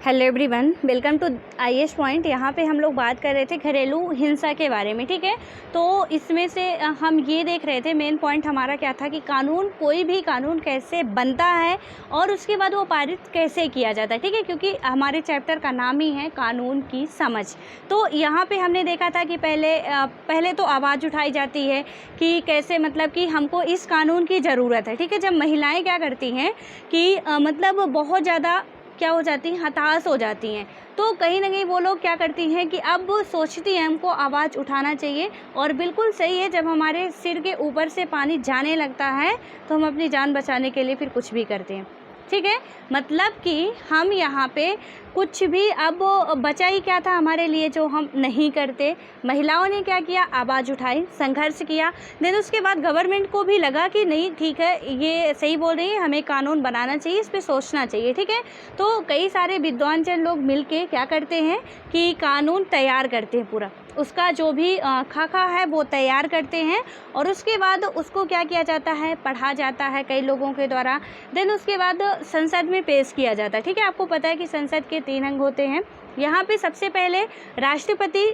Hello everyone, welcome to IAS point. यहाँ पे हम लोग बात कर रहे थे घरेलू हिंसा के बारे में, ठीक है। तो इसमें से हम ये देख रहे थे, मेन पॉइंट हमारा क्या था कि कानून, कोई भी कानून कैसे बनता है और उसके बाद वो पारित कैसे किया जाता है, ठीक है, क्योंकि हमारे चैप्टर का नाम ही है कानून की समझ। तो यहाँ पे हमने देखा था कि पहले तो आवाज़ उठाई जाती है कि कैसे, मतलब कि हमको इस कानून की ज़रूरत है, ठीक है। जब महिलाएँ क्या करती हैं कि मतलब बहुत ज़्यादा क्या हो जाती हैं, हताश हो जाती हैं, तो कहीं ना कहीं वो लोग क्या करती हैं कि अब वो सोचती हैं हमको आवाज़ उठाना चाहिए। और बिल्कुल सही है, जब हमारे सिर के ऊपर से पानी जाने लगता है तो हम अपनी जान बचाने के लिए फिर कुछ भी करते हैं, ठीक है। मतलब कि हम यहाँ पे कुछ भी, अब बचा ही क्या था हमारे लिए जो हम नहीं करते। महिलाओं ने क्या किया, आवाज़ उठाई, संघर्ष किया। देन उसके बाद गवर्नमेंट को भी लगा कि नहीं, ठीक है, ये सही बोल रही है, हमें कानून बनाना चाहिए, इस पे सोचना चाहिए, ठीक है। तो कई सारे विद्वान जन लोग मिल के क्या करते हैं कि कानून तैयार करते हैं, पूरा उसका जो भी खाका है वो तैयार करते हैं। और उसके बाद उसको क्या किया जाता है, पढ़ा जाता है कई लोगों के द्वारा। देन उसके बाद संसद में पेश किया जाता है, ठीक है। आपको पता है कि संसद के 3 अंग होते हैं। यहाँ पे सबसे पहले राष्ट्रपति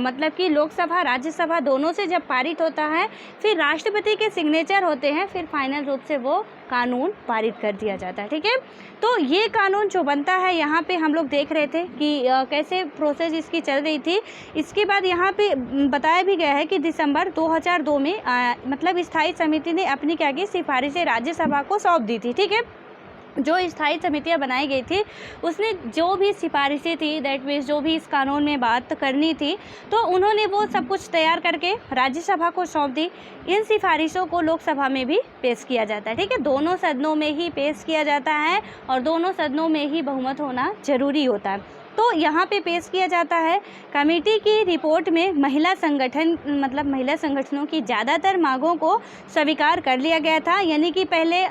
मतलब कि लोकसभा राज्यसभा दोनों से जब पारित होता है, फिर राष्ट्रपति के सिग्नेचर होते हैं, फिर फाइनल रूप से वो कानून पारित कर दिया जाता है, ठीक है। तो ये कानून जो बनता है, यहाँ पे हम लोग देख रहे थे कि कैसे प्रोसेस इसकी चल रही थी। इसके बाद यहाँ पे बताया भी गया है कि दिसंबर 2002 में मतलब स्थायी समिति ने अपनी क्या की सिफारिशें राज्यसभा को सौंप दी थी, ठीक है। जो स्थायी समितियां बनाई गई थी, उसने जो भी सिफारिशें थी, दैट मीन्स जो भी इस कानून में बात करनी थी, तो उन्होंने वो सब कुछ तैयार करके राज्यसभा को सौंप दी। इन सिफारिशों को लोकसभा में भी पेश किया जाता है, ठीक है। दोनों सदनों में ही पेश किया जाता है और दोनों सदनों में ही बहुमत होना जरूरी होता है। तो यहाँ पे पेश किया जाता है। कमेटी की रिपोर्ट में महिला संगठनों की ज़्यादातर मांगों को स्वीकार कर लिया गया था। यानी कि पहले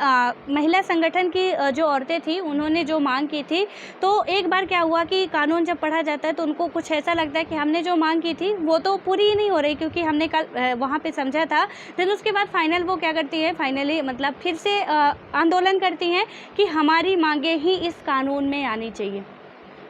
महिला संगठन की जो औरतें थी, उन्होंने जो मांग की थी, तो एक बार क्या हुआ कि कानून जब पढ़ा जाता है तो उनको कुछ ऐसा लगता है कि हमने जो मांग की थी वो तो पूरी ही नहीं हो रही, क्योंकि हमने कल वहाँ पे समझा था। फिर उसके बाद फाइनल वो क्या करती है, फाइनली मतलब फिर से आंदोलन करती हैं कि हमारी मांगें ही इस कानून में आनी चाहिए।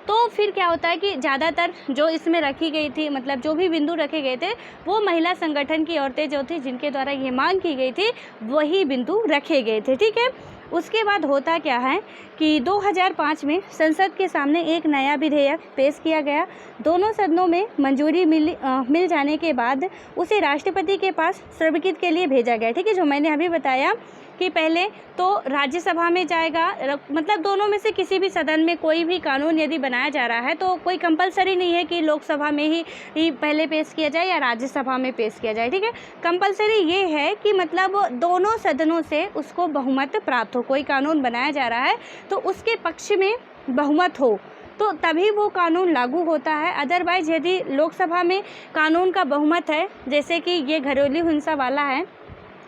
तो फिर क्या होता है कि ज़्यादातर जो इसमें रखी गई थी, मतलब जो भी बिंदु रखे गए थे, वो महिला संगठन की औरतें जो थी, जिनके द्वारा ये मांग की गई थी, वही बिंदु रखे गए थे, ठीक है। उसके बाद होता क्या है कि 2005 में संसद के सामने एक नया विधेयक पेश किया गया। दोनों सदनों में मंजूरी मिल जाने के बाद उसे राष्ट्रपति के पास स्वीकृति के लिए भेजा गया, ठीक है। जो मैंने अभी बताया कि पहले तो राज्यसभा में जाएगा, मतलब दोनों में से किसी भी सदन में कोई भी कानून यदि बनाया जा रहा है तो कोई कंपलसरी नहीं है कि लोकसभा में ही पहले पेश किया जाए या राज्यसभा में पेश किया जाए, ठीक है। कंपलसरी ये है कि मतलब दोनों सदनों से उसको बहुमत प्राप्त हो। कोई कानून बनाया जा रहा है तो उसके पक्ष में बहुमत हो, तो तभी वो कानून लागू होता है। अदरवाइज यदि लोकसभा में कानून का बहुमत है, जैसे कि ये घरेलू हिंसा वाला है,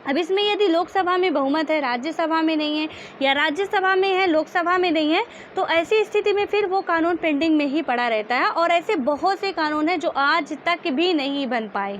अब इसमें यदि लोकसभा में बहुमत है, राज्यसभा में नहीं है, या राज्यसभा में है, लोकसभा में नहीं है, तो ऐसी स्थिति में फिर वो कानून पेंडिंग में ही पड़ा रहता है। और ऐसे बहुत से कानून हैं जो आज तक भी नहीं बन पाए,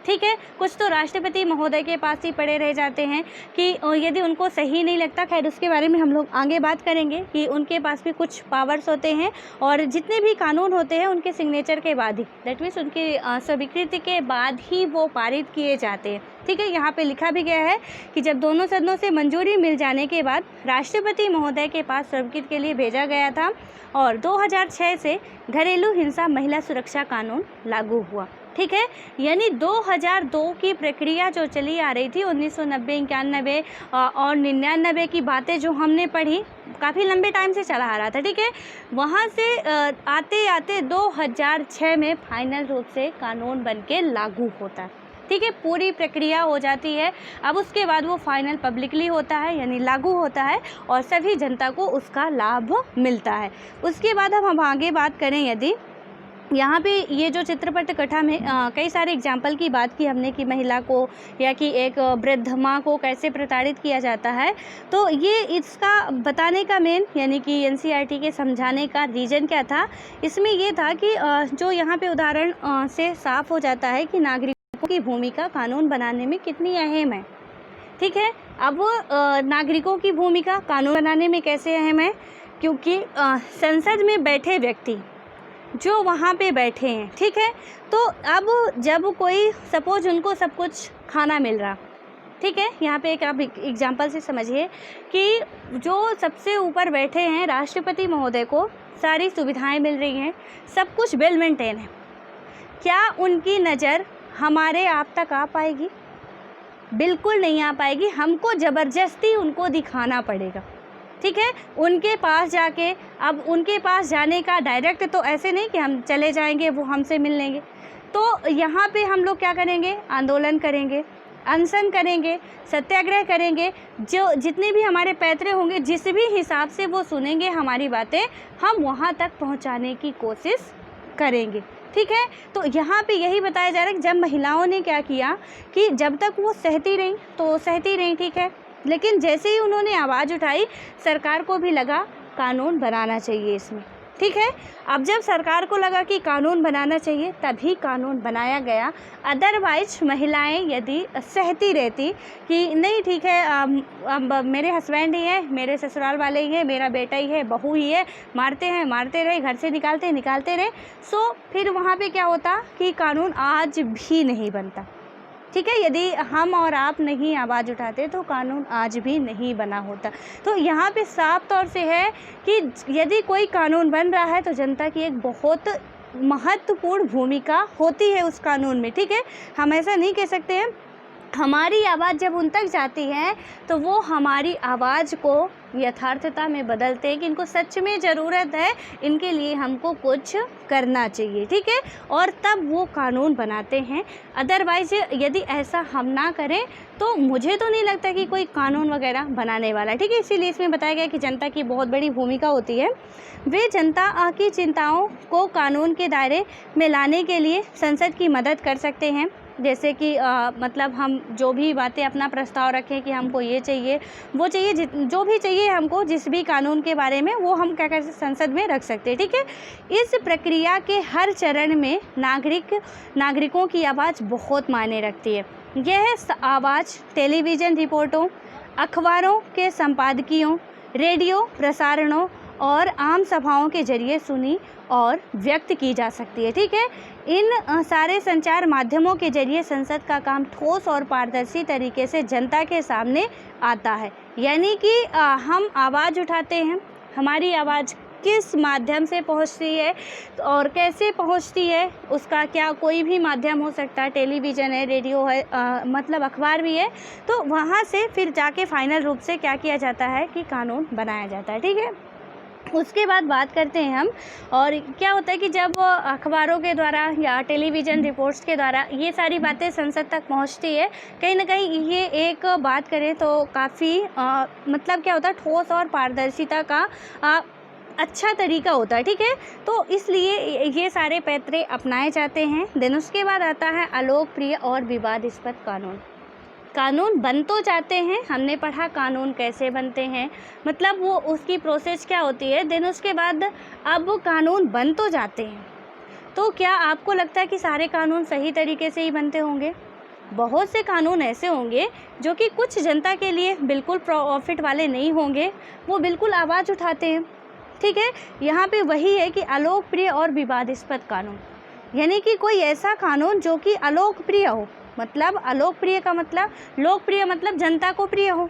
ठीक है। कुछ तो राष्ट्रपति महोदय के पास ही पड़े रह जाते हैं कि यदि उनको सही नहीं लगता, खैर उसके बारे में हम लोग आगे बात करेंगे कि उनके पास भी कुछ पावर्स होते हैं। और जितने भी कानून होते हैं उनके सिग्नेचर के बाद ही, दैट मीन्स उनकी स्वीकृति के बाद ही वो पारित किए जाते हैं, ठीक है। यहाँ पे लिखा भी गया है कि जब दोनों सदनों से मंजूरी मिल जाने के बाद राष्ट्रपति महोदय के पास स्वीकृति के लिए भेजा गया था और 2006 से घरेलू हिंसा महिला सुरक्षा कानून लागू हुआ, ठीक है। यानी 2002 की प्रक्रिया जो चली आ रही थी, 1990, 91 और 99 की बातें जो हमने पढ़ी, काफ़ी लंबे टाइम से चला आ रहा था, ठीक है। वहाँ से आते आते 2006 में फाइनल रूप से कानून बनके लागू होता है, ठीक है। पूरी प्रक्रिया हो जाती है। अब उसके बाद वो फाइनल पब्लिकली होता है, यानी लागू होता है और सभी जनता को उसका लाभ मिलता है। उसके बाद हम आगे बात करें, यदि यहाँ पे ये जो चित्रपट कथा में कई सारे एग्जाम्पल की बात की हमने कि महिला को या कि एक वृद्ध माँ को कैसे प्रताड़ित किया जाता है, तो ये इसका बताने का मेन, यानी कि एनसीईआरटी के समझाने का रीज़न क्या था, इसमें ये था कि जो यहाँ पे उदाहरण से साफ हो जाता है कि नागरिकों की भूमिका कानून बनाने में कितनी अहम है, ठीक है। अब नागरिकों की भूमिका कानून बनाने में कैसे अहम है क्योंकि संसद में बैठे व्यक्ति जो वहाँ पे बैठे हैं, ठीक है, तो अब जब कोई सपोज उनको सब कुछ खाना मिल रहा, ठीक है, यहाँ पे एक आप एग्जांपल से समझिए कि जो सबसे ऊपर बैठे हैं राष्ट्रपति महोदय को सारी सुविधाएं मिल रही हैं, सब कुछ वेल मेंटेन है, क्या उनकी नज़र हमारे आप तक आ पाएगी? बिल्कुल नहीं आ पाएगी। हमको ज़बरदस्ती उनको दिखाना पड़ेगा, ठीक है, उनके पास जाके। अब उनके पास जाने का डायरेक्ट तो ऐसे नहीं कि हम चले जाएंगे वो हमसे मिल लेंगे, तो यहाँ पे हम लोग क्या करेंगे? आंदोलन करेंगे, अनशन करेंगे, सत्याग्रह करेंगे, जो जितने भी हमारे पैतरे होंगे, जिस भी हिसाब से वो सुनेंगे हमारी बातें, हम वहाँ तक पहुँचाने की कोशिश करेंगे, ठीक है। तो यहाँ पे यही बताया जा रहा है कि जब महिलाओं ने क्या किया कि जब तक वो सहती रहीं तो सहती रहीं, ठीक है, लेकिन जैसे ही उन्होंने आवाज़ उठाई सरकार को भी लगा कानून बनाना चाहिए इसमें, ठीक है। अब जब सरकार को लगा कि कानून बनाना चाहिए तभी कानून बनाया गया। अदरवाइज महिलाएं यदि सहती रहती कि नहीं ठीक है, अब मेरे हस्बैंड ही है, मेरे ससुराल वाले ही है, मेरा बेटा ही है, बहू ही है, मारते हैं मारते रहे, घर से निकालते रहे, सो फिर वहाँ पे क्या होता कि कानून आज भी नहीं बनता, ठीक है। यदि हम और आप नहीं आवाज़ उठाते तो कानून आज भी नहीं बना होता। तो यहाँ पे साफ तौर से है कि यदि कोई कानून बन रहा है तो जनता की एक बहुत महत्वपूर्ण भूमिका होती है उस कानून में, ठीक है। हम ऐसा नहीं कह सकते हैं, हमारी आवाज़ जब उन तक जाती है तो वो हमारी आवाज़ को यथार्थता में बदलते हैं कि इनको सच में ज़रूरत है, इनके लिए हमको कुछ करना चाहिए, ठीक है, और तब वो कानून बनाते हैं। अदरवाइज़ यदि ऐसा हम ना करें तो मुझे तो नहीं लगता कि कोई कानून वगैरह बनाने वाला है, ठीक है। इसीलिए इसमें बताया गया कि जनता की बहुत बड़ी भूमिका होती है। वे जनता की चिंताओं को कानून के दायरे में लाने के लिए संसद की मदद कर सकते हैं। जैसे कि मतलब हम जो भी बातें अपना प्रस्ताव रखें कि हमको ये चाहिए वो चाहिए, जो भी चाहिए हमको जिस भी कानून के बारे में, वो हम क्या कर सकते संसद में रख सकते हैं, ठीक है। इस प्रक्रिया के हर चरण में नागरिकों की आवाज़ बहुत मायने रखती है। यह आवाज़ टेलीविज़न रिपोर्टों, अखबारों के संपादकीयों, रेडियो प्रसारणों और आम सभाओं के जरिए सुनी और व्यक्त की जा सकती है, ठीक है। इन सारे संचार माध्यमों के जरिए संसद का काम ठोस और पारदर्शी तरीके से जनता के सामने आता है। यानी कि हम आवाज़ उठाते हैं, हमारी आवाज़ किस माध्यम से पहुंचती है और कैसे पहुंचती है, उसका क्या कोई भी माध्यम हो सकता है, टेलीविज़न है, रेडियो है, मतलब अखबार भी है, तो वहाँ से फिर जाके फाइनल रूप से क्या किया जाता है कि कानून बनाया जाता है, ठीक है। उसके बाद बात करते हैं हम, और क्या होता है कि जब अखबारों के द्वारा या टेलीविज़न रिपोर्ट्स के द्वारा ये सारी बातें संसद तक पहुंचती है, कहीं ना कहीं ये एक बात करें तो काफ़ी मतलब क्या होता है, ठोस और पारदर्शिता का अच्छा तरीका होता है, ठीक है। तो इसलिए ये सारे पैतरे अपनाए जाते हैं। देन उसके बाद आता है अलोकप्रिय और विवादास्पद कानून। कानून बन तो जाते हैं, हमने पढ़ा कानून कैसे बनते हैं, मतलब वो उसकी प्रोसेस क्या होती है। देन उसके बाद अब वो कानून बन तो जाते हैं, तो क्या आपको लगता है कि सारे कानून सही तरीके से ही बनते होंगे? बहुत से कानून ऐसे होंगे जो कि कुछ जनता के लिए बिल्कुल प्रॉफिट वाले नहीं होंगे, वो बिल्कुल आवाज़ उठाते हैं, ठीक है। यहाँ पे वही है कि अलोकप्रिय और विवादास्पद कानून, यानी कि कोई ऐसा कानून जो कि अलोकप्रिय हो, मतलब अलोकप्रिय का मतलब लोकप्रिय मतलब जनता को प्रिय हो,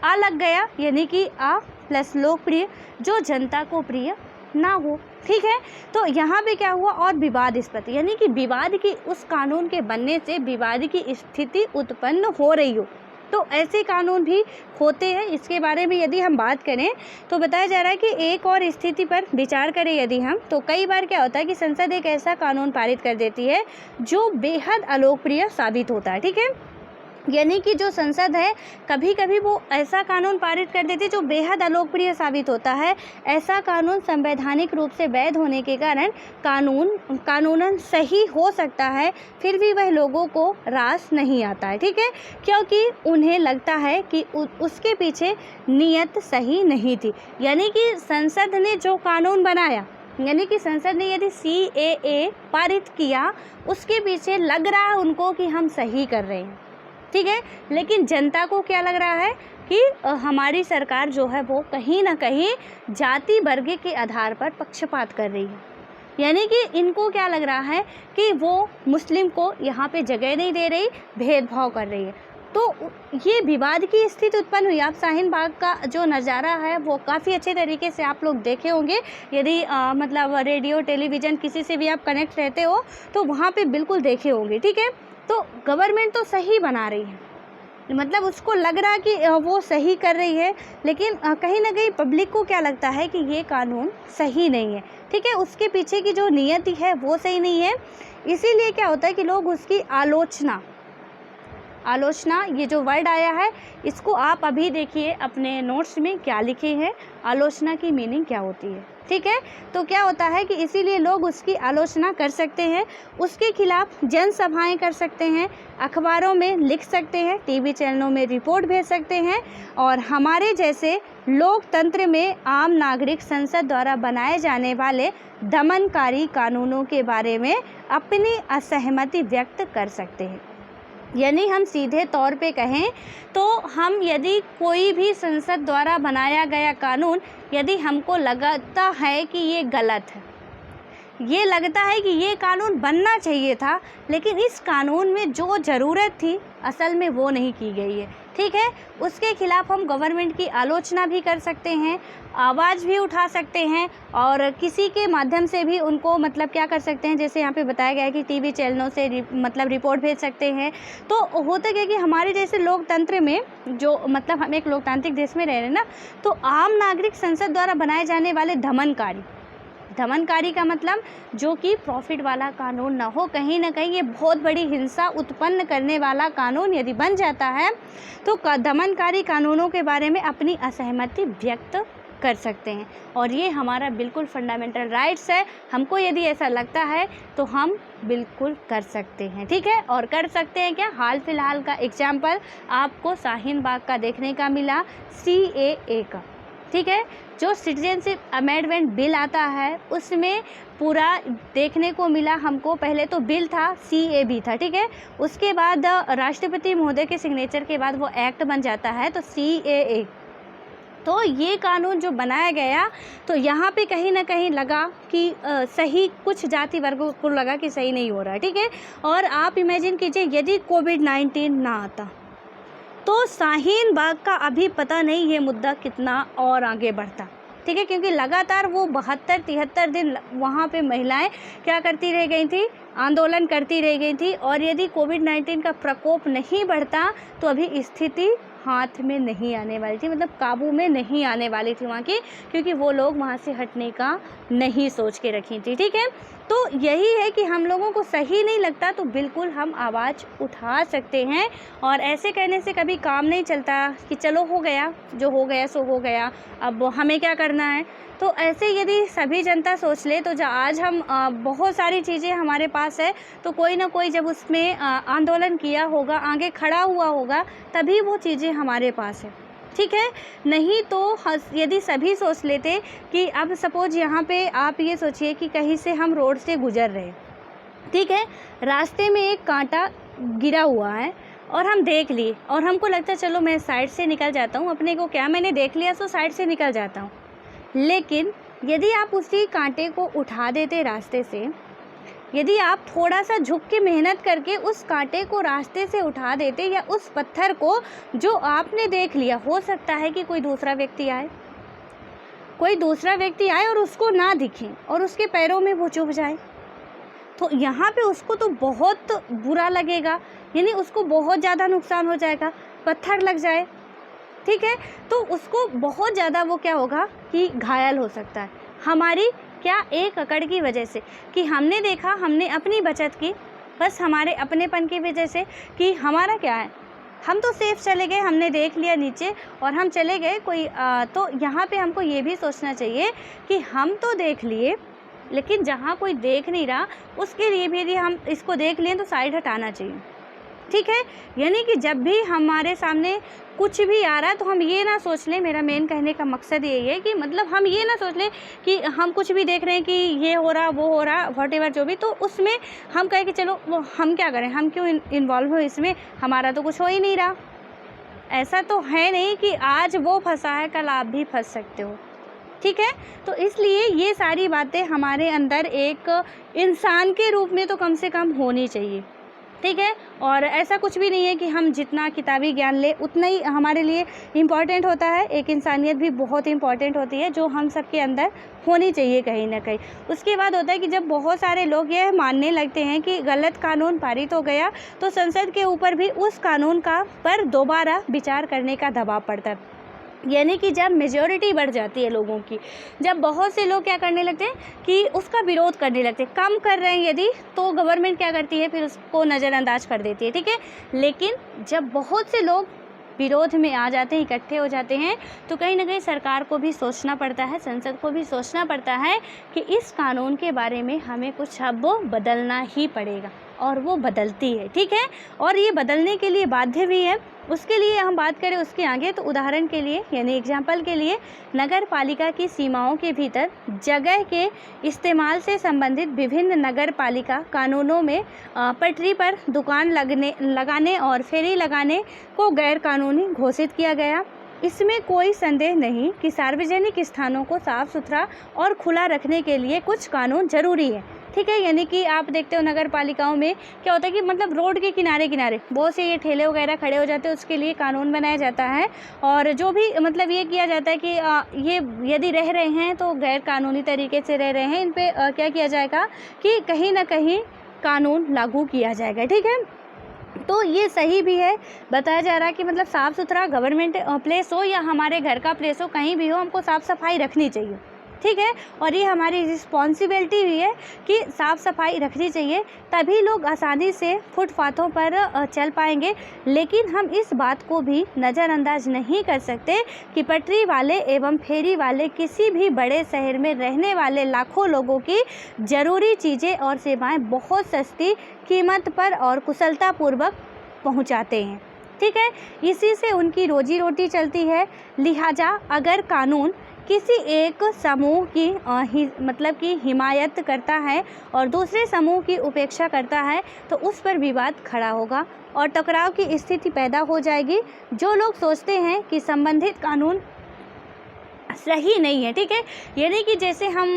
आ लग गया यानी कि आ प्लस लोकप्रिय जो जनता को प्रिय ना हो, ठीक है। तो यहाँ पे क्या हुआ, और विवादास्पद यानी कि विवाद की, उस कानून के बनने से विवाद की स्थिति उत्पन्न हो रही हो, तो ऐसे कानून भी होते हैं। इसके बारे में यदि हम बात करें तो बताया जा रहा है कि एक और स्थिति पर विचार करें यदि हम, तो कई बार क्या होता है कि संसद एक ऐसा कानून पारित कर देती है जो बेहद अलोकप्रिय साबित होता है, ठीक है। यानी कि जो संसद है कभी कभी वो ऐसा कानून पारित कर देती है जो बेहद अलोकप्रिय साबित होता है। ऐसा कानून संवैधानिक रूप से वैध होने के कारण कानूनन सही हो सकता है, फिर भी वह लोगों को रास नहीं आता है, ठीक है, क्योंकि उन्हें लगता है कि उसके पीछे नीयत सही नहीं थी। यानी कि संसद ने जो कानून बनाया, यानी कि संसद ने यदि CAA पारित किया, उसके पीछे लग रहा है उनको कि हम सही कर रहे हैं, ठीक है, लेकिन जनता को क्या लग रहा है, कि हमारी सरकार जो है वो कहीं ना कहीं जाति वर्ग के आधार पर पक्षपात कर रही है। यानी कि इनको क्या लग रहा है कि वो मुस्लिम को यहाँ पे जगह नहीं दे रही, भेदभाव कर रही है। तो ये विवाद की स्थिति उत्पन्न हुई। आप शाहीन बाग का जो नज़ारा है वो काफ़ी अच्छे तरीके से आप लोग देखे होंगे। यदि मतलब रेडियो टेलीविज़न किसी से भी आप कनेक्ट रहते हो तो वहाँ पे बिल्कुल देखे होंगे, ठीक है। तो गवर्नमेंट तो सही बना रही है, मतलब उसको लग रहा है कि वो सही कर रही है, लेकिन कहीं ना कहीं पब्लिक को क्या लगता है कि ये कानून सही नहीं है, ठीक है। उसके पीछे की जो नियति है वो सही नहीं है। इसीलिए क्या होता है कि लोग उसकी आलोचना ये जो वर्ड आया है इसको आप अभी देखिए अपने नोट्स में क्या लिखे हैं, आलोचना की मीनिंग क्या होती है, ठीक है। तो क्या होता है कि इसीलिए लोग उसकी आलोचना कर सकते हैं, उसके खिलाफ जनसभाएं कर सकते हैं, अखबारों में लिख सकते हैं, टीवी चैनलों में रिपोर्ट भेज सकते हैं, और हमारे जैसे लोकतंत्र में आम नागरिक संसद द्वारा बनाए जाने वाले दमनकारी कानूनों के बारे में अपनी असहमति व्यक्त कर सकते हैं। यानी हम सीधे तौर पे कहें तो हम यदि कोई भी संसद द्वारा बनाया गया कानून यदि हमको लगता है कि ये गलत है, ये लगता है कि ये कानून बनना चाहिए था, लेकिन इस कानून में जो ज़रूरत थी असल में वो नहीं की गई है, ठीक है, उसके खिलाफ हम गवर्नमेंट की आलोचना भी कर सकते हैं, आवाज़ भी उठा सकते हैं, और किसी के माध्यम से भी उनको मतलब क्या कर सकते हैं, जैसे यहाँ पे बताया गया है कि टीवी चैनलों से मतलब रिपोर्ट भेज सकते हैं। तो होता क्या कि हमारे जैसे लोकतंत्र में जो मतलब हम एक लोकतांत्रिक देश में रह रहे हैं ना, तो आम नागरिक संसद द्वारा बनाए जाने वाले दमनकारी का मतलब जो कि प्रॉफिट वाला कानून ना हो, कहीं ना कहीं ये बहुत बड़ी हिंसा उत्पन्न करने वाला कानून यदि बन जाता है तो दमनकारी कानूनों के बारे में अपनी असहमति व्यक्त कर सकते हैं, और ये हमारा बिल्कुल फंडामेंटल राइट्स है। हमको यदि ऐसा लगता है तो हम बिल्कुल कर सकते हैं, ठीक है। और कर सकते हैं क्या, हाल फिलहाल का एग्जाम्पल आपको शाहीन बाग का देखने का मिला, CAA का, ठीक है। जो सिटीजनशिप अमेंडमेंट बिल आता है उसमें पूरा देखने को मिला हमको, पहले तो बिल था, CAB था, ठीक है, उसके बाद राष्ट्रपति महोदय के सिग्नेचर के बाद वो एक्ट बन जाता है तो CAA। तो ये कानून जो बनाया गया तो यहाँ पे कहीं ना कहीं लगा कि सही, कुछ जाति वर्गों को लगा कि सही नहीं हो रहा है, ठीक है। और आप इमेजिन कीजिए यदि कोविड-19 ना आता तो शाहीन बाग का अभी पता नहीं ये मुद्दा कितना और आगे बढ़ता, ठीक है, क्योंकि लगातार वो 72-73 दिन वहाँ पे महिलाएं क्या करती रह गई थी, आंदोलन करती रह गई थी, और यदि कोविड-19 का प्रकोप नहीं बढ़ता तो अभी स्थिति हाथ में नहीं आने वाली थी, मतलब काबू में नहीं आने वाली थी वहाँ की, क्योंकि वो लोग वहाँ से हटने का नहीं सोच के रखी थी, ठीक है। तो यही है कि हम लोगों को सही नहीं लगता तो बिल्कुल हम आवाज़ उठा सकते हैं, और ऐसे कहने से कभी काम नहीं चलता कि चलो हो गया, जो हो गया सो हो गया, अब हमें क्या करना है। तो ऐसे यदि सभी जनता सोच ले तो आज हम बहुत सारी चीज़ें हमारे पास है, तो कोई ना कोई जब उसमें आंदोलन किया होगा, आगे खड़ा हुआ होगा, तभी वो चीज़ें हमारे पास है, ठीक है। नहीं तो यदि सभी सोच लेते कि अब सपोज यहाँ पे आप ये सोचिए कि कहीं से हम रोड से गुजर रहे हैं, ठीक है, रास्ते में एक कांटा गिरा हुआ है और हम देख लिए, और हमको लगता है चलो मैं साइड से निकल जाता हूँ, अपने को क्या, मैंने देख लिया तो साइड से निकल जाता हूँ। लेकिन यदि आप उसी कांटे को उठा देते रास्ते से, यदि आप थोड़ा सा झुक के मेहनत करके उस कांटे को रास्ते से उठा देते, या उस पत्थर को जो आपने देख लिया, हो सकता है कि कोई दूसरा व्यक्ति आए और उसको ना दिखे और उसके पैरों में वो चुभ जाए, तो यहाँ पे उसको तो बहुत बुरा लगेगा, यानी उसको बहुत ज़्यादा नुकसान हो जाएगा, पत्थर लग जाए, ठीक है, तो उसको बहुत ज़्यादा वो क्या होगा कि घायल हो सकता है। हमारी क्या एक अकड़ की वजह से कि हमने देखा, हमने अपनी बचत की, बस हमारे अपनेपन की वजह से कि हमारा क्या है, हम तो सेफ चले गए, हमने देख लिया नीचे और हम चले गए, कोई तो यहाँ पे हमको ये भी सोचना चाहिए कि हम तो देख लिए, लेकिन जहाँ कोई देख नहीं रहा उसके लिए भी यदि हम इसको देख लें तो साइड हटाना चाहिए, ठीक है। यानी कि जब भी हमारे सामने कुछ भी आ रहा है तो हम ये ना सोच लें, मेरा मेन कहने का मकसद यही है कि मतलब हम ये ना सोच लें कि हम कुछ भी देख रहे हैं कि ये हो रहा वो हो रहा व्हाटएवर जो भी, तो उसमें हम कहें कि चलो वो हम क्या करें, हम क्यों इन्वॉल्व हो इसमें, हमारा तो कुछ हो ही नहीं रहा, ऐसा तो है नहीं कि आज वो फंसा है कल आप भी फंस सकते हो, ठीक है। तो इसलिए ये सारी बातें हमारे अंदर एक इंसान के रूप में तो कम से कम होनी चाहिए, ठीक है। और ऐसा कुछ भी नहीं है कि हम जितना किताबी ज्ञान लें उतना ही हमारे लिए इम्पॉर्टेंट होता है। एक इंसानियत भी बहुत इम्पॉर्टेंट होती है जो हम सबके अंदर होनी चाहिए कहीं ना कहीं। उसके बाद होता है कि जब बहुत सारे लोग यह मानने लगते हैं कि गलत कानून पारित हो गया तो संसद के ऊपर भी उस कानून का पर दोबारा विचार करने का दबाव पड़ता है। यानी कि जब मेजॉरिटी बढ़ जाती है लोगों की, जब बहुत से लोग क्या करने लगते हैं कि उसका विरोध करने लगते हैं, कम कर रहे हैं यदि, तो गवर्नमेंट क्या करती है फिर उसको नज़रअंदाज कर देती है, ठीक है। लेकिन जब बहुत से लोग विरोध में आ जाते हैं, इकट्ठे हो जाते हैं, तो कहीं ना कहीं सरकार को भी सोचना पड़ता है, संसद को भी सोचना पड़ता है कि इस कानून के बारे में हमें कुछ अब बदलना ही पड़ेगा, और वो बदलती है, ठीक है। और ये बदलने के लिए बाध्य भी है। उसके लिए हम बात करें उसके आगे, तो उदाहरण के लिए यानी एग्जाम्पल के लिए, नगर पालिका की सीमाओं के भीतर जगह के इस्तेमाल से संबंधित विभिन्न नगर पालिका कानूनों में पटरी पर दुकान लगाने और फेरी लगाने को गैर कानूनी घोषित किया गया। इसमें कोई संदेह नहीं कि सार्वजनिक स्थानों को साफ सुथरा और खुला रखने के लिए कुछ कानून जरूरी है, ठीक है। यानी कि आप देखते हो नगर पालिकाओं में क्या होता है कि मतलब रोड के किनारे किनारे बहुत से ये ठेले वगैरह खड़े हो जाते हैं, उसके लिए कानून बनाया जाता है। और जो भी मतलब ये किया जाता है कि ये यदि रह रहे हैं तो गैर कानूनी तरीके से रह रहे हैं, इन पे क्या किया जाएगा कि कहीं ना कहीं कानून लागू किया जाएगा, ठीक है। तो ये सही भी है, बताया जा रहा है कि मतलब साफ़ सुथरा गवर्नमेंट प्लेस हो या हमारे घर का प्लेस हो, कहीं भी हो, हमको साफ़ सफाई रखनी चाहिए, ठीक है। और ये हमारी रिस्पॉन्सिबिलिटी भी है कि साफ़ सफाई रखनी चाहिए, तभी लोग आसानी से फुटपाथों पर चल पाएंगे। लेकिन हम इस बात को भी नज़रअंदाज नहीं कर सकते कि पटरी वाले एवं फेरी वाले किसी भी बड़े शहर में रहने वाले लाखों लोगों की ज़रूरी चीज़ें और सेवाएं बहुत सस्ती कीमत पर और कुशलतापूर्वक पहुंचाते हैं, ठीक है। इसी से उनकी रोजी रोटी चलती है। लिहाजा अगर कानून किसी एक समूह की मतलब कि हिमायत करता है और दूसरे समूह की उपेक्षा करता है तो उस पर विवाद खड़ा होगा और टकराव की स्थिति पैदा हो जाएगी। जो लोग सोचते हैं कि संबंधित कानून सही नहीं है, ठीक है। यानी कि जैसे हम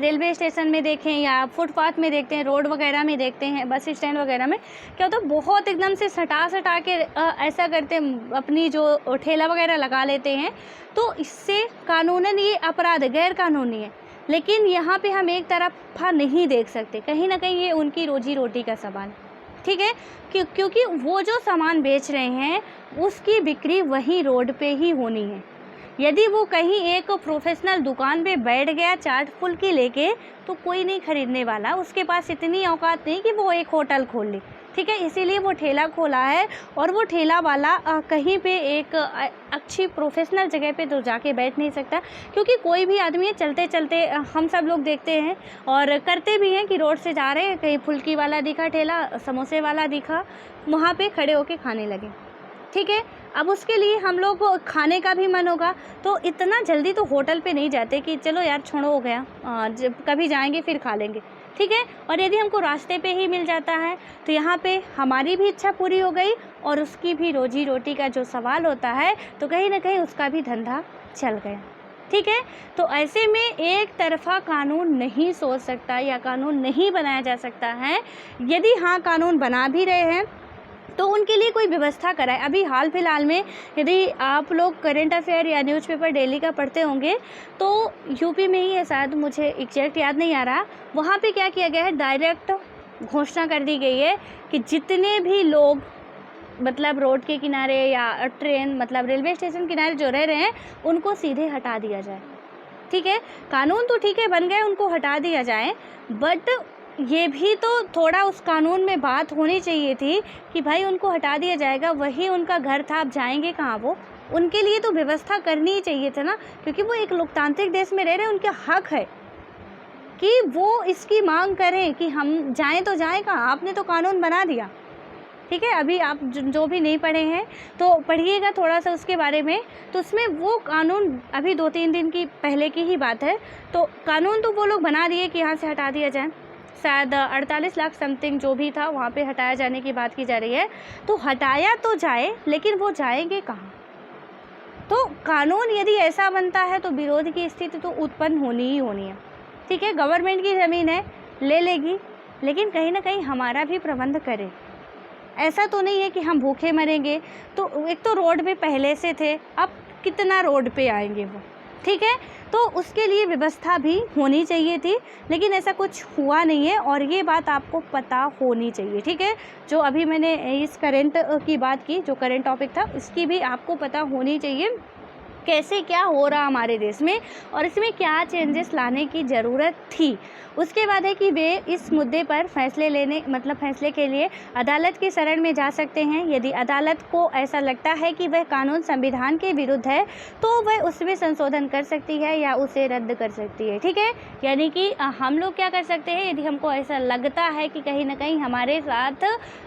रेलवे स्टेशन में देखें या फुटपाथ में देखते हैं, रोड वगैरह में देखते हैं, बस स्टैंड वगैरह में क्या होता है, बहुत एकदम से सटा के ऐसा करते हैं, अपनी जो ठेला वगैरह लगा लेते हैं, तो इससे कानूनन ये अपराध गैर कानूनी है। लेकिन यहाँ पे हम एक तरफा नहीं देख सकते, कहीं ना कहीं ये उनकी रोजी रोटी का सवाल, ठीक है। क्योंकि वो जो सामान बेच रहे हैं उसकी बिक्री वहीं रोड पे ही होनी है। यदि वो कहीं एक प्रोफेशनल दुकान पे बैठ गया चाट फुल्की लेके तो कोई नहीं खरीदने वाला, उसके पास इतनी औकात नहीं कि वो एक होटल खोल ले, ठीक है। इसीलिए वो ठेला खोला है और वो ठेला वाला कहीं पे एक अच्छी प्रोफेशनल जगह पे तो जाके बैठ नहीं सकता, क्योंकि कोई भी आदमी चलते चलते हम सब लोग देखते हैं और करते भी हैं कि रोड से जा रहे हैं, कहीं फुल्की वाला दिखा, ठेला समोसे वाला दिखा, वहाँ पे खड़े होके खाने लगे, ठीक है। अब उसके लिए हम लोग को खाने का भी मन होगा, तो इतना जल्दी तो होटल पे नहीं जाते कि चलो यार छोड़ो हो गया, जब कभी जाएंगे फिर खा लेंगे, ठीक है। और यदि हमको रास्ते पे ही मिल जाता है तो यहाँ पे हमारी भी इच्छा पूरी हो गई और उसकी भी रोजी रोटी का जो सवाल होता है तो कहीं ना कहीं उसका भी धंधा चल गया, ठीक है। तो ऐसे में एक तरफा कानून नहीं सोच सकता या कानून नहीं बनाया जा सकता है। यदि हाँ कानून बना भी रहे हैं तो उनके लिए कोई व्यवस्था कराए। अभी हाल फिलहाल में यदि आप लोग करंट अफेयर या न्यूज़पेपर डेली का पढ़ते होंगे तो यूपी में ही है, शायद मुझे एग्जैक्ट याद नहीं आ रहा, वहाँ पे क्या किया गया है, डायरेक्ट घोषणा कर दी गई है कि जितने भी लोग मतलब रोड के किनारे या ट्रेन मतलब रेलवे स्टेशन किनारे जो रह रहे हैं उनको सीधे हटा दिया जाए, ठीक है। कानून तो ठीक है बन गए, उनको हटा दिया जाए, बट ये भी तो थोड़ा उस कानून में बात होनी चाहिए थी कि भाई उनको हटा दिया जाएगा, वही उनका घर था, अब जाएंगे कहाँ वो, उनके लिए तो व्यवस्था करनी ही चाहिए था ना, क्योंकि वो एक लोकतांत्रिक देश में रह रहे हैं, उनका हक है कि वो इसकी मांग करें कि हम जाएं तो जाएं कहाँ, आपने तो कानून बना दिया, ठीक है। अभी आप जो भी नहीं पढ़े हैं तो पढ़िएगा थोड़ा सा उसके बारे में, तो उसमें वो कानून अभी 2-3 दिन की पहले की ही बात है, तो कानून तो वो लोग बना दिए कि यहाँ से हटा दिया जाए, शायद 48 लाख समथिंग जो भी था वहाँ पे हटाया जाने की बात की जा रही है। तो हटाया तो जाए, लेकिन वो जाएंगे कहाँ? तो कानून यदि ऐसा बनता है तो विरोध की स्थिति तो उत्पन्न होनी ही होनी है। ठीक है, गवर्नमेंट की ज़मीन है, ले लेगी, लेकिन कहीं ना कहीं हमारा भी प्रबंध करे। ऐसा तो नहीं है कि हम भूखे मरेंगे। तो एक तो रोड पे पहले से थे, अब कितना रोड पे आएंगे वो। ठीक है, तो उसके लिए व्यवस्था भी होनी चाहिए थी, लेकिन ऐसा कुछ हुआ नहीं है और ये बात आपको पता होनी चाहिए। ठीक है, जो अभी मैंने इस करंट की बात की, जो करंट टॉपिक था, इसकी भी आपको पता होनी चाहिए कैसे क्या हो रहा हमारे देश में और इसमें क्या चेंजेस लाने की ज़रूरत थी। उसके बाद है कि वे इस मुद्दे पर फैसले के लिए अदालत की शरण में जा सकते हैं। यदि अदालत को ऐसा लगता है कि वह कानून संविधान के विरुद्ध है तो वह उसमें संशोधन कर सकती है या उसे रद्द कर सकती है। ठीक है, यानी कि हम लोग क्या कर सकते हैं, यदि हमको ऐसा लगता है कि कहीं ना कहीं हमारे साथ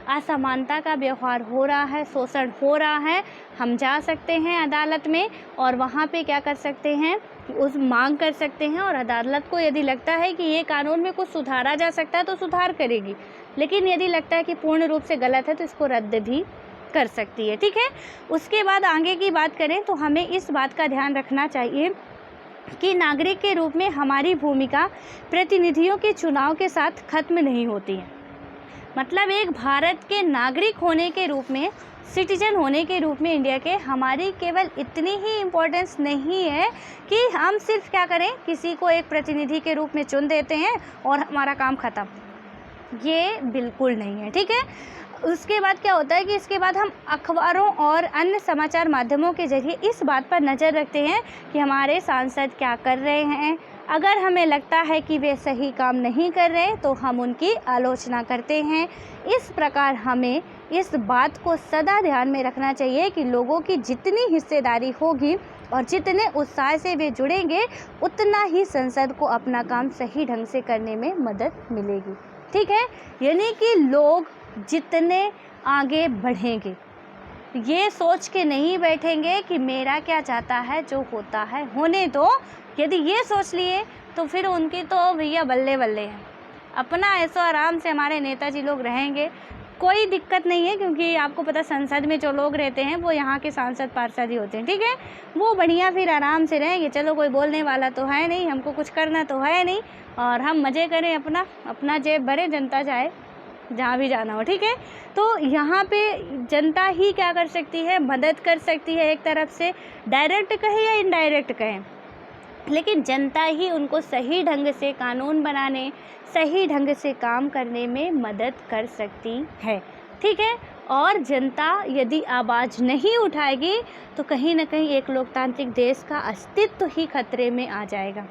असमानता का व्यवहार हो रहा है, शोषण हो रहा है, हम जा सकते हैं अदालत में और वहाँ पे क्या कर सकते हैं, उस मांग कर सकते हैं और अदालत को यदि लगता है कि ये कानून में कुछ सुधारा जा सकता है तो सुधार करेगी, लेकिन यदि लगता है कि पूर्ण रूप से गलत है तो इसको रद्द भी कर सकती है। ठीक है, उसके बाद आगे की बात करें तो हमें इस बात का ध्यान रखना चाहिए कि नागरिक के रूप में हमारी भूमिका प्रतिनिधियों के चुनाव के साथ खत्म नहीं होती है। मतलब एक भारत के नागरिक होने के रूप में, सिटीजन होने के रूप में इंडिया के, हमारी केवल इतनी ही इम्पोर्टेंस नहीं है कि हम सिर्फ क्या करें, किसी को एक प्रतिनिधि के रूप में चुन देते हैं और हमारा काम ख़त्म। ये बिल्कुल नहीं है। ठीक है, उसके बाद क्या होता है कि इसके बाद हम अखबारों और अन्य समाचार माध्यमों के जरिए इस बात पर नज़र रखते हैं कि हमारे सांसद क्या कर रहे हैं। अगर हमें लगता है कि वे सही काम नहीं कर रहे तो हम उनकी आलोचना करते हैं। इस प्रकार हमें इस बात को सदा ध्यान में रखना चाहिए कि लोगों की जितनी हिस्सेदारी होगी और जितने उत्साह से वे जुड़ेंगे, उतना ही संसद को अपना काम सही ढंग से करने में मदद मिलेगी। ठीक है, यानी कि लोग जितने आगे बढ़ेंगे, ये सोच के नहीं बैठेंगे कि मेरा क्या चाहता है, जो होता है होने दो। यदि ये सोच लिए तो फिर उनकी तो भैया बल्ले बल्ले हैं। अपना ऐसो आराम से हमारे नेताजी लोग रहेंगे, कोई दिक्कत नहीं है, क्योंकि आपको पता संसद में जो लोग रहते हैं वो यहाँ के सांसद पार्षद ही होते हैं। ठीक है, वो बढ़िया फिर आराम से रहेंगे। चलो, कोई बोलने वाला तो है नहीं, हमको कुछ करना तो है नहीं और हम मज़े करें, अपना जेब भरे, जनता जाए जहाँ भी जाना हो। ठीक है, तो यहाँ पे जनता ही क्या कर सकती है, मदद कर सकती है। एक तरफ से डायरेक्ट कहें या इनडायरेक्ट कहें, लेकिन जनता ही उनको सही ढंग से कानून बनाने, सही ढंग से काम करने में मदद कर सकती है। ठीक है, और जनता यदि आवाज़ नहीं उठाएगी तो कहीं ना कहीं एक लोकतांत्रिक देश का अस्तित्व ही खतरे में आ जाएगा।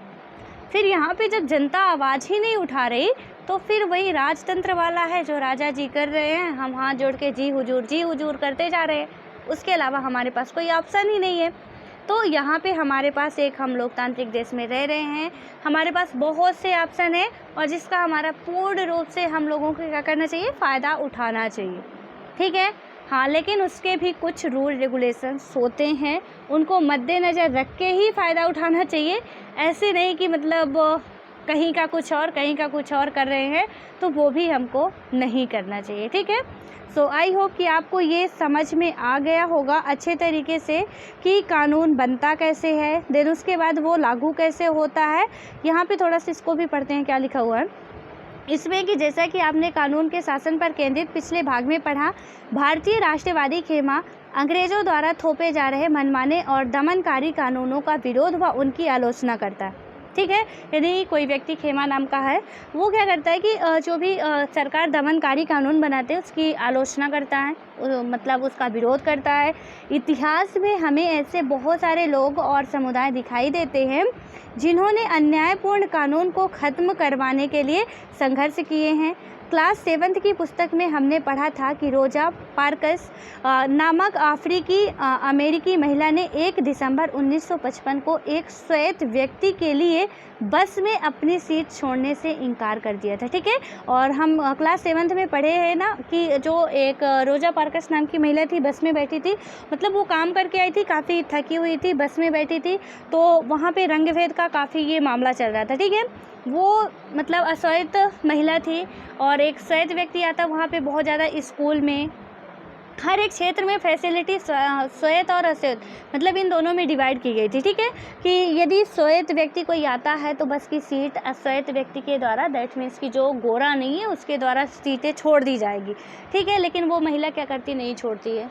फिर यहाँ पे जब जनता आवाज़ ही नहीं उठा रही तो फिर वही राजतंत्र वाला है जो राजा जी कर रहे हैं, हम हाथ जोड़ के जी हुजूर करते जा रहे हैं। उसके अलावा हमारे पास कोई ऑप्शन ही नहीं है। तो यहाँ पे हमारे पास हम लोकतांत्रिक देश में रह रहे हैं, हमारे पास बहुत से ऑप्शन है और जिसका हमारा पूर्ण रूप से हम लोगों को क्या करना चाहिए, फ़ायदा उठाना चाहिए। ठीक है, हाँ, लेकिन उसके भी कुछ रूल रेगुलेशंस होते हैं, उनको मद्देनज़र रख के ही फ़ायदा उठाना चाहिए। ऐसे नहीं कि मतलब कहीं का कुछ और कहीं का कुछ और कर रहे हैं, तो वो भी हमको नहीं करना चाहिए। ठीक है, सो आई होप कि आपको ये समझ में आ गया होगा अच्छे तरीके से कि कानून बनता कैसे है, देन उसके बाद वो लागू कैसे होता है। यहाँ पे थोड़ा सा इसको भी पढ़ते हैं क्या लिखा हुआ है इसमें, कि जैसा कि आपने कानून के शासन पर केंद्रित पिछले भाग में पढ़ा, भारतीय राष्ट्रवादी खेमा अंग्रेज़ों द्वारा थोपे जा रहे मनमाने और दमनकारी कानूनों का विरोध व उनकी आलोचना करता है। ठीक है, यदि कोई व्यक्ति खेमा नाम का है, वो क्या करता है कि जो भी सरकार दमनकारी कानून बनाते हैं उसकी आलोचना करता है, मतलब उसका विरोध करता है। इतिहास में हमें ऐसे बहुत सारे लोग और समुदाय दिखाई देते हैं जिन्होंने अन्यायपूर्ण कानून को ख़त्म करवाने के लिए संघर्ष किए हैं। क्लास 7th की पुस्तक में हमने पढ़ा था कि रोजा पार्कस नामक अमेरिकी महिला ने 1 दिसंबर 1955 को एक श्वेत व्यक्ति के लिए बस में अपनी सीट छोड़ने से इनकार कर दिया था। ठीक है, और हम क्लास 7th में पढ़े हैं ना कि जो एक रोजा पार्कस नाम की महिला थी, बस में बैठी थी, मतलब वो काम करके आई थी, काफ़ी थकी हुई थी, बस में बैठी थी, तो वहाँ पे रंग भेद का काफ़ी ये मामला चल रहा था, ठीक है। वो मतलब अश्वेत महिला थी और एक श्वेत व्यक्ति आता वहाँ पे बहुत ज़्यादा स्कूल में हर एक क्षेत्र में फैसिलिटी श्वेत और अश्वेत मतलब इन दोनों में डिवाइड की गई थी, ठीक है, कि यदि श्वेत व्यक्ति कोई आता है तो बस की सीट अश्वेत व्यक्ति के द्वारा, दैट मीन्स कि जो गोरा नहीं है उसके द्वारा सीटें छोड़ दी जाएगी, ठीक है। लेकिन वो महिला क्या करती, नहीं छोड़ती है।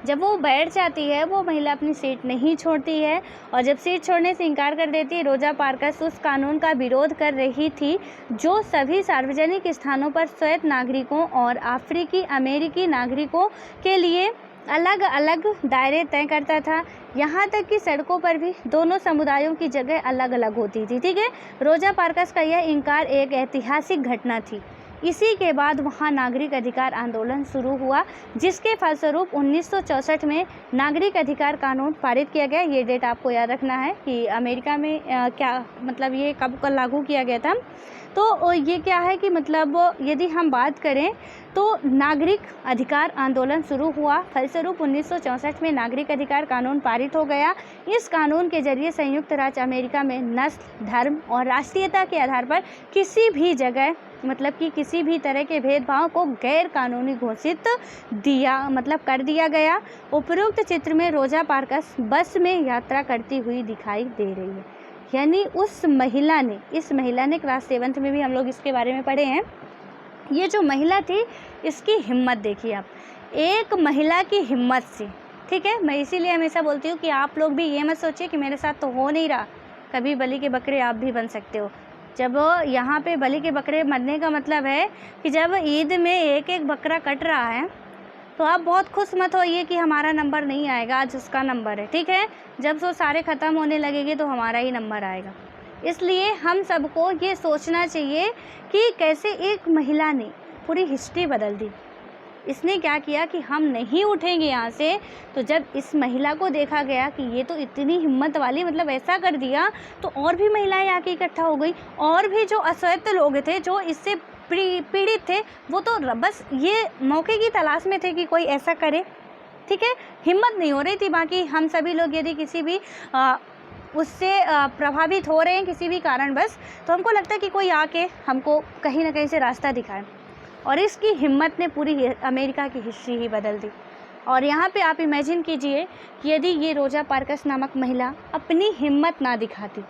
जब वो बैठ जाती है वो महिला अपनी सीट नहीं छोड़ती है और जब सीट छोड़ने से इनकार कर देती है, रोजा पार्कस उस कानून का विरोध कर रही थी जो सभी सार्वजनिक स्थानों पर श्वेत नागरिकों और अफ्रीकी अमेरिकी नागरिकों के लिए अलग अलग दायरे तय करता था। यहाँ तक कि सड़कों पर भी दोनों समुदायों की जगह अलग अलग होती थी, ठीक है। रोजा पार्कस का यह इनकार एक ऐतिहासिक घटना थी। इसी के बाद वहाँ नागरिक अधिकार आंदोलन शुरू हुआ, जिसके फलस्वरूप 1964 में नागरिक अधिकार कानून पारित किया गया। ये डेट आपको याद रखना है कि अमेरिका में क्या मतलब ये कब लागू किया गया था। तो ये क्या है कि मतलब यदि हम बात करें तो नागरिक अधिकार आंदोलन शुरू हुआ, फलस्वरूप 1964 में नागरिक अधिकार कानून पारित हो गया। इस कानून के जरिए संयुक्त राज्य अमेरिका में नस्ल, धर्म और राष्ट्रीयता के आधार पर किसी भी जगह मतलब कि किसी भी तरह के भेदभाव को गैर कानूनी घोषित कर दिया गया। उपरोक्त चित्र में रोजा पार्कस बस में यात्रा करती हुई दिखाई दे रही है, यानी इस महिला ने क्लास 7th में भी हम लोग इसके बारे में पढ़े हैं। ये जो महिला थी इसकी हिम्मत देखिए आप, एक महिला की हिम्मत से, ठीक है। मैं इसीलिए हमेशा बोलती हूँ कि आप लोग भी ये मत सोचिए कि मेरे साथ तो हो नहीं रहा, कभी बलि के बकरे आप भी बन सकते हो। जब यहाँ पे बलि के बकरे मरने का मतलब है कि जब ईद में एक एक बकरा कट रहा है तो आप बहुत खुश मत होइए कि हमारा नंबर नहीं आएगा, आज उसका नंबर है, ठीक है। जब वो सारे ख़त्म होने लगेंगे तो हमारा ही नंबर आएगा। इसलिए हम सबको ये सोचना चाहिए कि कैसे एक महिला ने पूरी हिस्ट्री बदल दी। इसने क्या किया कि हम नहीं उठेंगे यहाँ से, तो जब इस महिला को देखा गया कि ये तो इतनी हिम्मत वाली मतलब ऐसा कर दिया, तो और भी महिलाएं आके इकट्ठा हो गई और भी जो अश्वेत लोग थे जो इससे पीड़ित थे वो तो बस ये मौके की तलाश में थे कि कोई ऐसा करे, ठीक है। हिम्मत नहीं हो रही थी। बाकी हम सभी लोग यदि किसी भी उससे प्रभावित हो रहे हैं किसी भी कारणवश, तो हमको लगता है कि कोई आके हमको कहीं ना कहीं से रास्ता दिखाए, और इसकी हिम्मत ने पूरी अमेरिका की हिस्ट्री ही बदल दी। और यहाँ पे आप इमेजिन कीजिए कि यदि ये रोजा पार्कस नामक महिला अपनी हिम्मत ना दिखाती,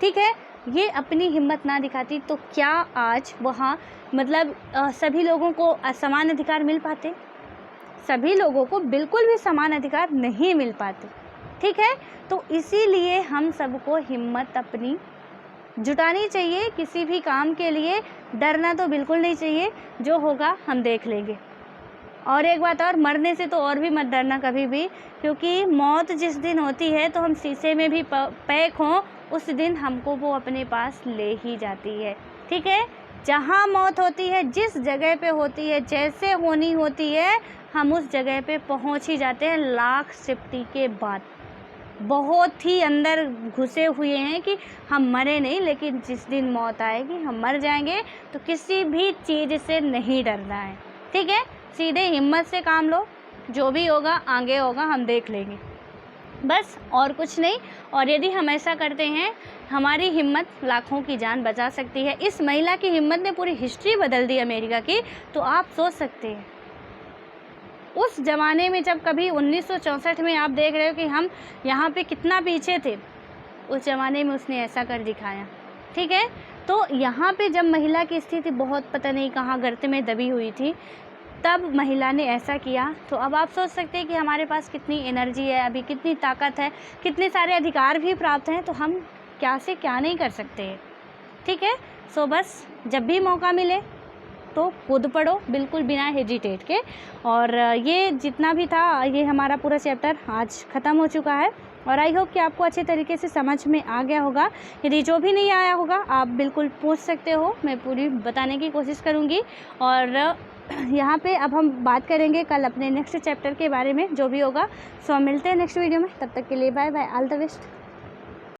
ठीक है, ये अपनी हिम्मत ना दिखाती, तो क्या आज वहाँ मतलब सभी लोगों को समान अधिकार मिल पाते? सभी लोगों को बिल्कुल भी समान अधिकार नहीं मिल पाते, ठीक है। तो इसीलिए हम सबको हिम्मत अपनी जुटानी चाहिए। किसी भी काम के लिए डरना तो बिल्कुल नहीं चाहिए, जो होगा हम देख लेंगे। और एक बात और, मरने से तो और भी मत डरना कभी भी, क्योंकि मौत जिस दिन होती है तो हम शीशे में भी पैक हों, उस दिन हमको वो अपने पास ले ही जाती है, ठीक है। जहाँ मौत होती है, जिस जगह पे होती है, जैसे होनी होती है, हम उस जगह पे पहुँच ही जाते हैं लाख सेफ्टी के बाद। बहुत ही अंदर घुसे हुए हैं कि हम मरे नहीं, लेकिन जिस दिन मौत आएगी हम मर जाएंगे। तो किसी भी चीज़ से नहीं डरना है, ठीक है। सीधे हिम्मत से काम लो, जो भी होगा आगे होगा, हम देख लेंगे, बस और कुछ नहीं। और यदि हम ऐसा करते हैं, हमारी हिम्मत लाखों की जान बचा सकती है। इस महिला की हिम्मत ने पूरी हिस्ट्री बदल दी अमेरिका की। तो आप सोच सकते हैं उस ज़माने में, जब कभी 1964 में आप देख रहे हो कि हम यहाँ पे कितना पीछे थे, उस ज़माने में उसने ऐसा कर दिखाया, ठीक है। तो यहाँ पे जब महिला की स्थिति बहुत पता नहीं कहाँ गर्त में दबी हुई थी, तब महिला ने ऐसा किया। तो अब आप सोच सकते हैं कि हमारे पास कितनी एनर्जी है, अभी कितनी ताकत है, कितने सारे अधिकार भी प्राप्त हैं, तो हम क्या से क्या नहीं कर सकते हैं, ठीक है। सो बस जब भी मौका मिले तो कूद पड़ो, बिल्कुल बिना हेजिटेट के। और ये जितना भी था, ये हमारा पूरा चैप्टर आज ख़त्म हो चुका है और आई होप कि आपको अच्छे तरीके से समझ में आ गया होगा। यदि जो भी नहीं आया होगा आप बिल्कुल पूछ सकते हो, मैं पूरी बताने की कोशिश करूँगी। और यहाँ पे अब हम बात करेंगे कल अपने नेक्स्ट चैप्टर के बारे में, जो भी होगा। सो मिलते हैं नेक्स्ट वीडियो में, तब तक के लिए bye bye, all the best.